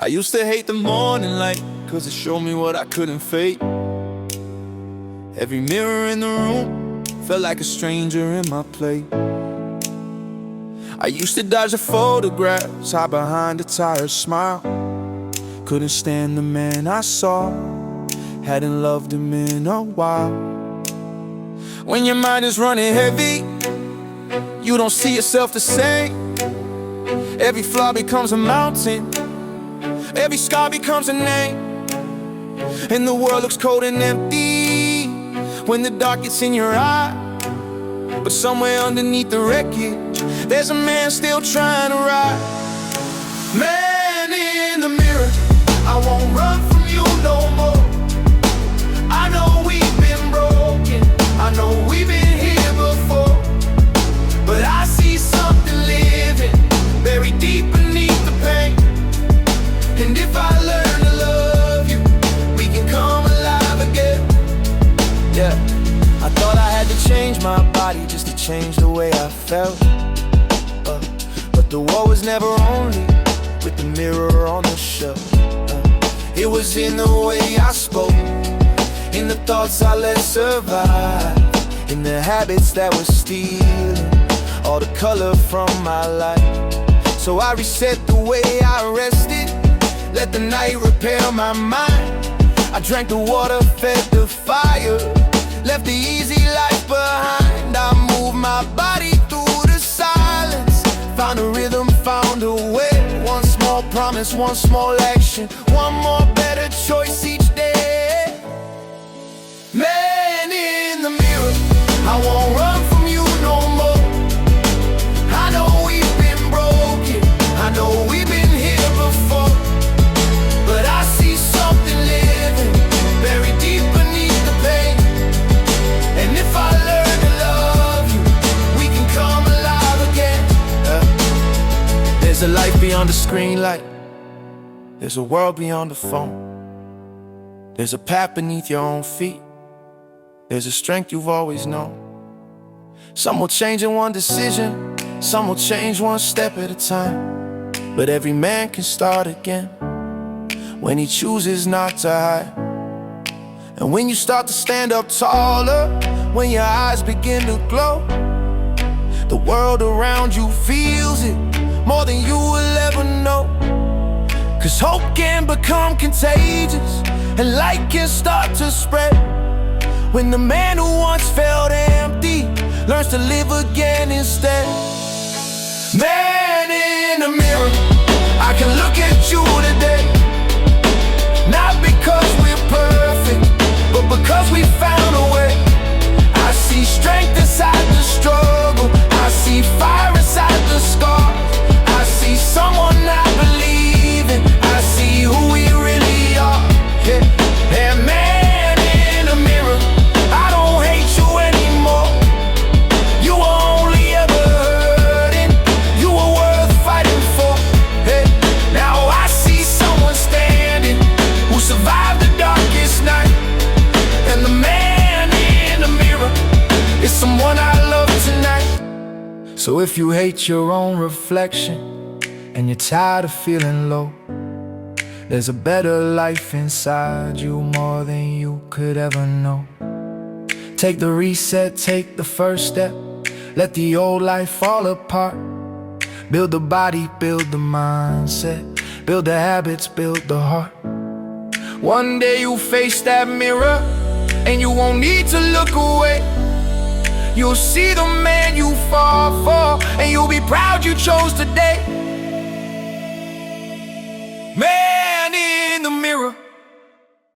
I used to hate the morning light, cause it showed me what I couldn't fake. Every mirror in the room felt like a stranger in my plate. I used to dodge the photographs, hide behind a tired smile. Couldn't stand the man I saw, hadn't loved him in a while. When your mind is running heavy, you don't see yourself the same. Every flaw becomes a mountain, every scar becomes a name. And the world looks cold and empty when the dark gets in your eye. But somewhere underneath the wreckage, there's a man still trying to ride. Man in the mirror, I won't run from you no more. I know we've been broken, I know we've been here before, but I see something living buried deep beneath the pain. And if I learn to love you, we can come alive again. Yeah, I thought I had to change my body just to change the way I felt, but the war was never only with the mirror on the shelf. It was in the way I spoke, in the thoughts I let survive, in the habits that were stealing all the color from my life. So I reset the way I rested, let the night repair my mind. I drank the water, fed the fire, left the easy life behind. I moved my body through the silence, found a rhythm, found a way. One small promise, one small action, one more better choice each day. Man in the mirror, I won't run from you no more. I know we've been broken, I know we've been here before, but I see something living buried deep beneath the pain. And if I learn to love you, we can come alive again. There's a life beyond the screen light, there's a world beyond the phone, there's a path beneath your own feet, there's a strength you've always known. Some will change in one decision, some will change one step at a time, but every man can start again when he chooses not to hide. And when you start to stand up taller, when your eyes begin to glow, the world around you feels it more than you will ever know. Cause hope can become contagious, and light can start to spread when the man who once felt empty learns to live again instead. Man in the mirror, I can look at you today, not because we're perfect, but because we found a way. I see strength inside the struggle, I see fire inside the scars, I see someone I believe in, I see who we really are. Yeah. And man in the mirror, I don't hate you anymore. You were only ever hurting, you were worth fighting for. Hey. Now I see someone standing who survived the darkest night. And the man in the mirror is someone I love tonight. So if you hate your own reflection and you're tired of feeling low, there's a better life inside you, more than you could ever know. Take the reset, take the first step, let the old life fall apart. Build the body, build the mindset, build the habits, build the heart. One day you'll face that mirror and you won't need to look away. You'll see the man you fought for, and you'll be proud you chose today. Man in the mirror,